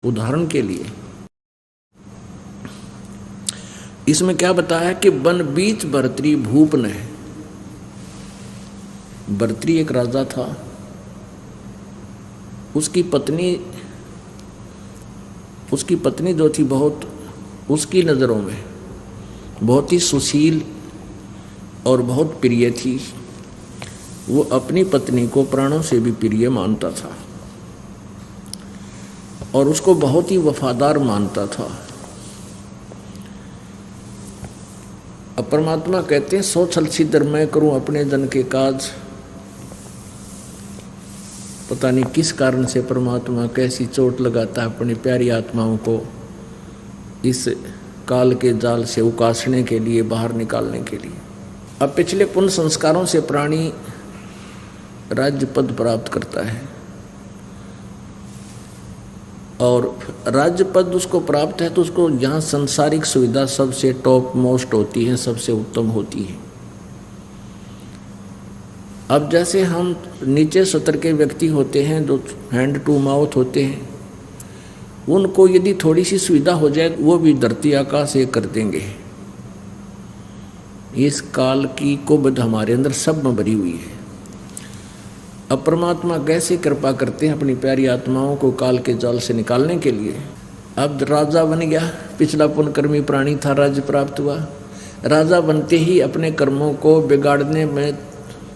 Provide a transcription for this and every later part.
उदाहरण के लिए इसमें क्या बताया कि वन बीच भर्तरी भूप न है। भर्तरी एक राजा था, उसकी पत्नी जो थी बहुत उसकी नज़रों में बहुत ही सुशील और बहुत प्रिय थी। वो अपनी पत्नी को प्राणों से भी प्रिय मानता था और उसको बहुत ही वफादार मानता था। अब परमात्मा कहते हैं सो छल छिद्र मैं करूं अपने जन के काज। पता नहीं किस कारण से परमात्मा कैसी चोट लगाता है अपनी प्यारी आत्माओं को इस काल के जाल से उकासने के लिए, बाहर निकालने के लिए। अब पिछले पुण्य संस्कारों से प्राणी राज्य पद प्राप्त करता है और राज्य पद उसको प्राप्त है तो उसको यहाँ संसारिक सुविधा सबसे टॉप मोस्ट होती है, सबसे उत्तम होती है। अब जैसे हम नीचे सतर के व्यक्ति होते हैं जो हैंड टू माउथ होते हैं, उनको यदि थोड़ी सी सुविधा हो जाए वो भी धरती आकाश एक कर देंगे। इस काल की कुबद हमारे अंदर सब में भरी हुई है। अब परमात्मा कैसे कृपा करते हैं अपनी प्यारी आत्माओं को काल के जाल से निकालने के लिए। अब राजा बन गया, पिछला पुण्यकर्मी प्राणी था, राज्य प्राप्त हुआ। राजा बनते ही अपने कर्मों को बिगाड़ने में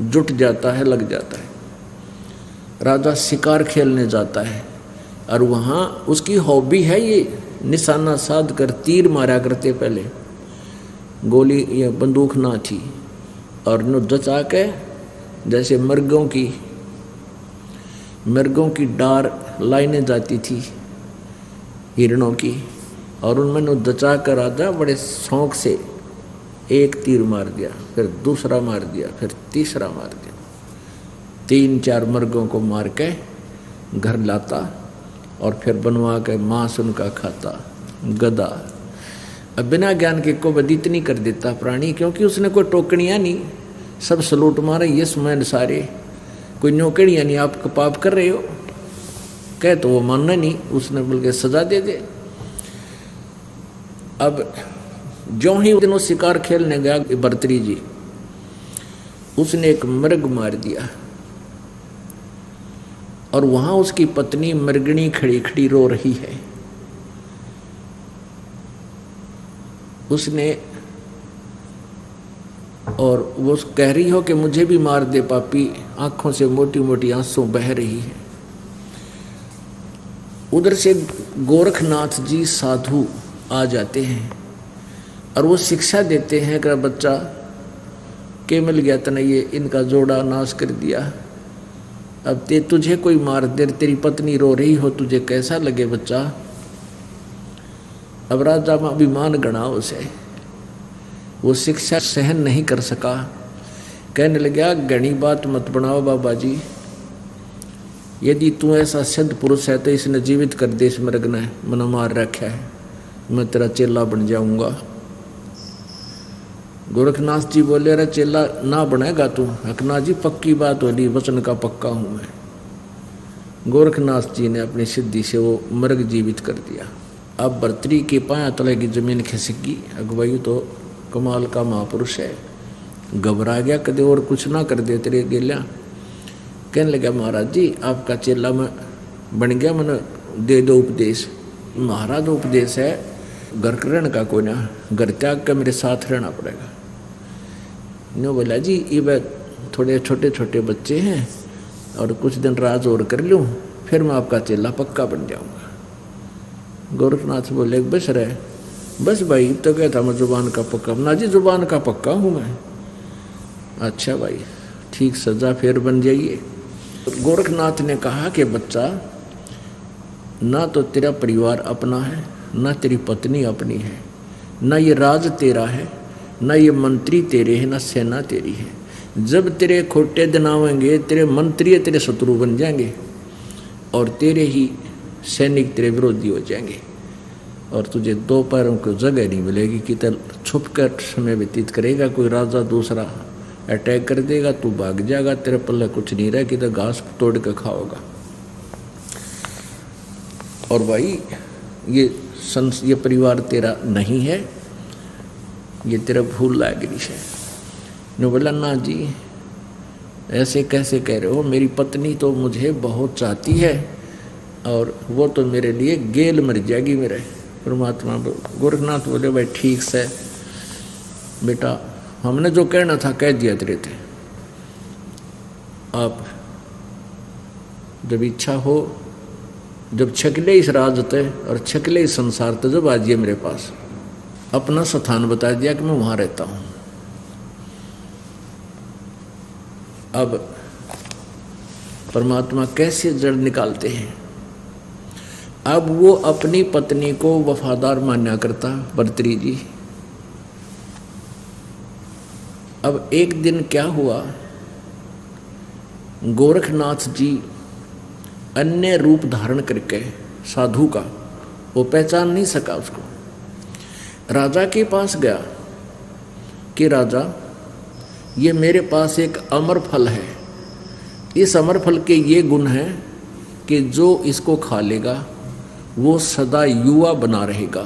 जुट जाता है, लग जाता है। राजा शिकार खेलने जाता है और वहाँ उसकी हॉबी है ये निशाना साध कर तीर मारा करते। पहले गोली या बंदूक ना थी और न जचा के जैसे मृगों की डार लाइनें जाती थी हिरणों की, और उनमें न दचा कर राजा बड़े शौक से एक तीर मार दिया, फिर दूसरा मार दिया, फिर तीसरा मार दिया। 3-4 मृगों को मार के घर लाता और फिर बनवा के मांस उनका खाता। गधा अब बिना ज्ञान के को बद इतनी कर देता प्राणी, क्योंकि उसने कोई टोकनियाँ नहीं, सब सलूट मारे ये समय सारे, कोई नौकरियाँ नहीं। आप पाप कर रहे हो कह तो वो मानना नहीं, उसने बल्कि सजा दे दे। अब जो ही दिन वो शिकार खेलने गया भर्तरी जी, उसने एक मृग मार दिया और वहां उसकी पत्नी मृगणी खड़ी खड़ी रो रही है। उसने और वो कह रही हो कि मुझे भी मार दे पापी, आंखों से मोटी मोटी आंसू बह रही है। उधर से गोरखनाथ जी साधु आ जाते हैं और वो शिक्षा देते हैं कि बच्चा के मिल गया तने ये इनका जोड़ा नाश कर दिया। अब तुझे कोई मार दे, तेरी पत्नी रो रही हो, तुझे कैसा लगे बच्चा। अब राजा में अभिमान गणा उसे, वो शिक्षा सहन नहीं कर सका। कहने लगा घनी बात मत बनाओ बाबा जी, यदि तू ऐसा सिद्ध पुरुष है तो इसने जीवित कर दे, इस मृग ने मन मार रखा है, मैं तेरा चेला बन जाऊंगा। गोरखनाथ जी बोले रे चेला ना बनेगा तू। हकना जी पक्की बात होली, वचन का पक्का हूं मैं। गोरखनाथ जी ने अपनी सिद्धि से वो मृग जीवित कर दिया। अब भर्तरी के पाया तले की जमीन खिसकी। अगवाई तो कमाल का महापुरुष है, घबरा गया, कदे और कुछ ना कर दे तेरे गेल्या। कहने लगा महाराज जी आपका चेला में बन गया, मैंने दे दो उपदेश। महाराज उपदेश है घर रहने का कोई ना, घर त्याग कर मेरे साथ रहना पड़ेगा। नो बोला जी ये थोड़े छोटे छोटे बच्चे हैं और कुछ दिन राज और कर लूँ, फिर मैं आपका चेला पक्का बन जाऊँगा। गोरखनाथ बोले बस रहे, बस भाई तो क्या था मैं जुबान का पक्का। ना जी जुबान का पक्का हूँ मैं। अच्छा भाई ठीक, सजा फिर बन जाइए। गोरखनाथ ने कहा कि बच्चा ना तो तेरा परिवार अपना है, ना तेरी पत्नी अपनी है, ना ये राज तेरा है, ना ये मंत्री तेरे हैं, ना सेना तेरी है। जब तेरे खोटे दिन आवेंगे तेरे मंत्री तेरे शत्रु बन जाएंगे और तेरे ही सैनिक तेरे विरोधी हो जाएंगे और तुझे 2 पैरों को जगह नहीं मिलेगी कि तेल छुप कर समय व्यतीत करेगा। कोई राजा दूसरा अटैक कर देगा, तू भाग जाएगा, तेरे पल्ले कुछ नहीं रहे कि तो घास तोड़ के खाओगा। और भाई ये परिवार तेरा नहीं है, ये तेरा भूल लागिरी है। ने बोला ना जी, ऐसे कैसे कह रहे हो, मेरी पत्नी तो मुझे बहुत चाहती है और वो तो मेरे लिए गेल मर जाएगी मेरे। परमात्मा गोरखनाथ बोले भाई ठीक से बेटा, हमने जो कहना था कह दिया तेरे थे। आप जब इच्छा हो, जब छकले इस राज ते और छकले इस संसार ते, जब आजिए मेरे पास। अपना स्थान बता दिया कि मैं वहां रहता हूं। अब परमात्मा कैसे जड़ निकालते हैं। अब वो अपनी पत्नी को वफादार मान्या करता भर्तृहरि जी। अब एक दिन क्या हुआ, गोरखनाथ जी अन्य रूप धारण करके साधु का, वो पहचान नहीं सका उसको, राजा के पास गया कि राजा ये मेरे पास एक अमर फल है, इस अमर फल के ये गुण हैं कि जो इसको खा लेगा वो सदा युवा बना रहेगा,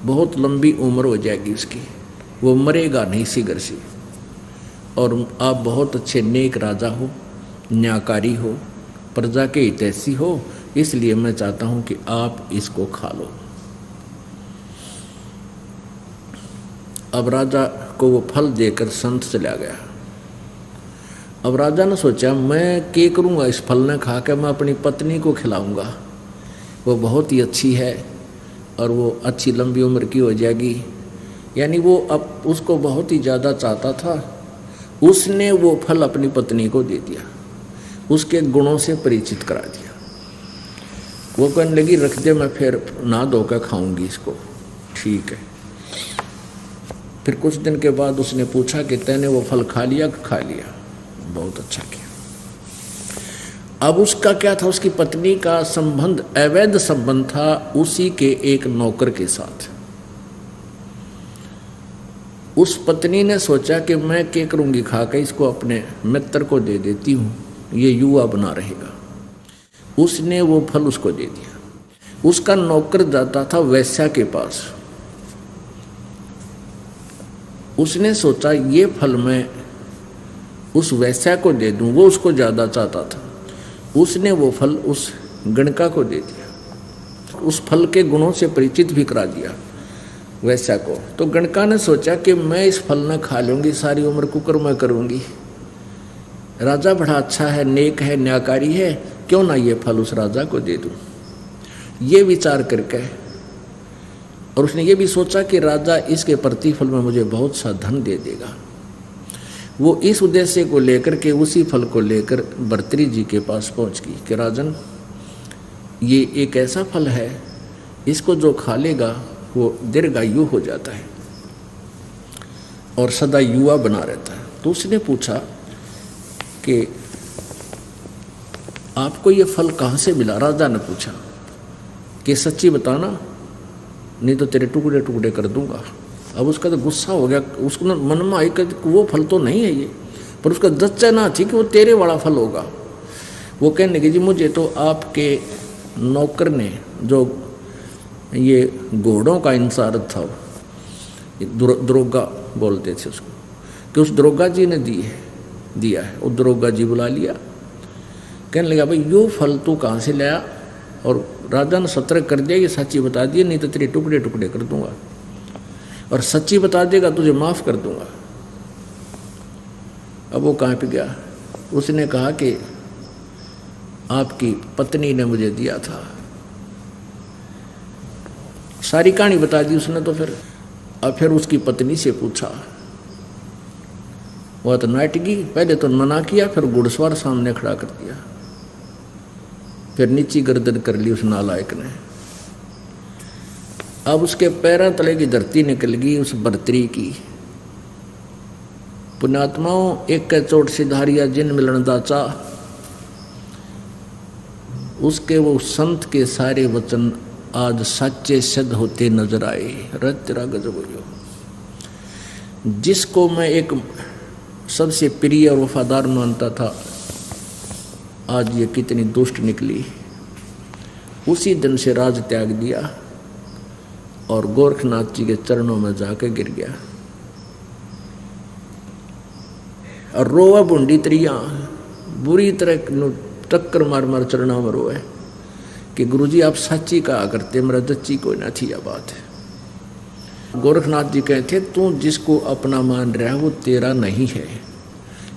बहुत लंबी उम्र हो जाएगी उसकी, वो मरेगा नहीं शीघ्र से। और आप बहुत अच्छे नेक राजा हो, न्यायकारी हो, प्रजा के हितैषी हो, इसलिए मैं चाहता हूं कि आप इसको खा लो। अब राजा को वो फल देकर संत चला गया। अब राजा ने सोचा मैं क्या करूँगा, इस फल ने खा के मैं अपनी पत्नी को खिलाऊंगा, वो बहुत ही अच्छी है और वो अच्छी लंबी उम्र की हो जाएगी। यानी वो अब उसको बहुत ही ज़्यादा चाहता था, उसने वो फल अपनी पत्नी को दे दिया, उसके गुणों से परिचित करा दिया। वो कहने लगी रख दे, मैं फिर ना धोकर खाऊंगी इसको। ठीक है। फिर कुछ दिन के बाद उसने पूछा कि तैने वो फल खा लिया? खा लिया। बहुत अच्छा किया। अब उसका क्या था, उसकी पत्नी का संबंध अवैध संबंध था उसी के एक नौकर के साथ। उस पत्नी ने सोचा कि मैं क्या करूंगी, खा के इसको अपने मित्र को दे देती हूँ, ये युवा बना रहेगा। उसने वो फल उसको दे दिया। उसका नौकर जाता था वैश्या के पास। उसने सोचा ये फल मैं उस वैश्या को दे दूं, वो उसको ज़्यादा चाहता था। उसने वो फल उस गणका को दे दिया, उस फल के गुणों से परिचित भी करा दिया वैश्या को। तो गणका ने सोचा कि मैं इस फल न खा लूँगी, सारी उम्र कुकर्म करूँगी। राजा बड़ा अच्छा है, नेक है, न्यायकारी है, क्यों ना ये फल उस राजा को दे दूँ। ये विचार करके, और उसने ये भी सोचा कि राजा इसके प्रतिफल में मुझे बहुत सा धन दे देगा। वो इस उद्देश्य को लेकर के, उसी फल को लेकर भर्तृहरि जी के पास पहुंच गई कि राजन, ये एक ऐसा फल है, इसको जो खा लेगा वो दीर्घायु हो जाता है और सदा युवा बना रहता है। तो उसने पूछा कि आपको ये फल कहाँ से मिला? राजा ने पूछा कि सच्ची बताना, नहीं तो तेरे टुकड़े टुकड़े कर दूंगा। अब उसका तो गुस्सा हो गया, उसको मन में आई कि वो फल तो नहीं है ये, पर उसका दच्चा ना थी कि वो तेरे वाला फल होगा। वो कहने लगे जी मुझे तो आपके नौकर ने, जो ये घोड़ों का इंचार्ज था, दरोगा बोलते थे उसको, कि उस दरोगा जी ने दिया है। वो दरोगा जी बुला लिया, कहने लगा भाई यो फल तू कहाँ से लाया? और राजा ने सतर्क कर दिया, ये सच्ची बता दिए, नहीं तो तेरे टुकड़े टुकड़े कर दूंगा, और सच्ची बता देगा तुझे माफ कर दूंगा। अब वो कहाँ पे गया? उसने कहा कि आपकी पत्नी ने मुझे दिया था। सारी कहानी बता दी उसने। तो फिर उसकी पत्नी से पूछा, वह तो नाटकी, पहले तो मना किया, फिर घुड़सवार सामने खड़ा कर दिया, फिर नीची गर्दन कर ली उस नालायक ने। अब उसके पैरों तले की धरती निकल गई उस भर्तृहरि की। पुण्यात्माओं, एक के चोट सिधारिया जिन मिलन दाचा, उसके वो संत के सारे वचन आज सच्चे सिद्ध होते नजर आए। रत तेरा गजब हो। जिसको मैं एक सबसे प्रिय और वफादार मानता था, आज ये कितनी दुष्ट निकली। उसी दिन से राज त्याग दिया और गोरखनाथ जी के चरणों में जाकर गिर गया और रोवा बूंदी त्रिया बुरी तरह टक्कर मार मार चरणों में रोए कि गुरुजी आप सच्ची कहा करते, मेरा जच्ची कोई ना थी। यह बात है। गोरखनाथ जी कहते तू जिसको अपना मान रहा है वो तेरा नहीं है।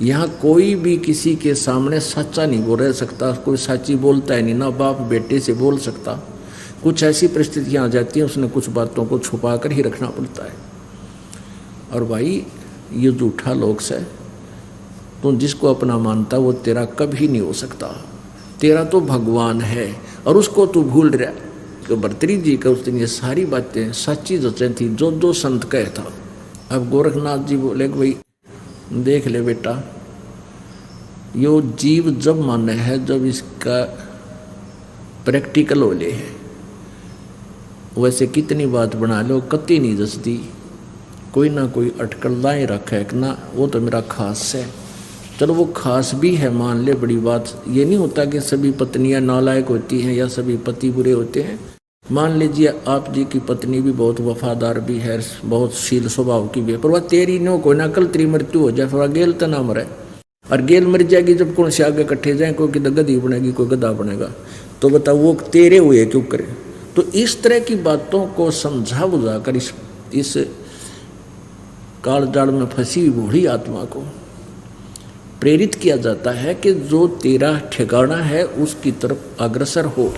यहाँ कोई भी किसी के सामने सच्चा नहीं बोल रह सकता, कोई सच्ची बोलता है नहीं, ना बाप बेटे से बोल सकता। कुछ ऐसी परिस्थितियाँ आ जाती हैं, उसने कुछ बातों को छुपा कर ही रखना पड़ता है। और भाई ये झूठा लोग है, तू जिसको अपना मानता वो तेरा कभी नहीं हो सकता। तेरा तो भगवान है और उसको तू भूल रहा। तो भर्तृहरि जी का उस दिन ये सारी बातें सच्ची जचें थी जो जो संत कहे था। अब गोरखनाथ जी बोले कि भाई देख ले बेटा, यो जीव जब माने है जब इसका प्रैक्टिकल हो ले है, वैसे कितनी बात बना लो कति नहीं जचती, कोई ना कोई अटकल लाए रखे ना, वो तो मेरा खास है। चलो वो खास भी है मान ले, बड़ी बात ये नहीं होता कि सभी पत्नियां नालायक होती हैं या सभी पति बुरे होते हैं। मान लीजिए आप जी की पत्नी भी बहुत वफादार भी है, बहुत शील स्वभाव की भी है, पर वह तेरी नो कोई ना कल तेरी मृत्यु हो जाए, फिर गेल तो ना मरे। और गेल मर जाएगी जब कौन से आगे इकट्ठे जाए, कोई गद्दी बनेगी कोई गद्दा बनेगा, तो बताओ वो तेरे हुए क्यों करे। तो इस तरह की बातों को समझा बुझा कर इस काल जाल में फंसी बूढ़ी आत्मा को प्रेरित किया जाता है कि जो तेरा ठिकाना है उसकी तरफ अग्रसर हो।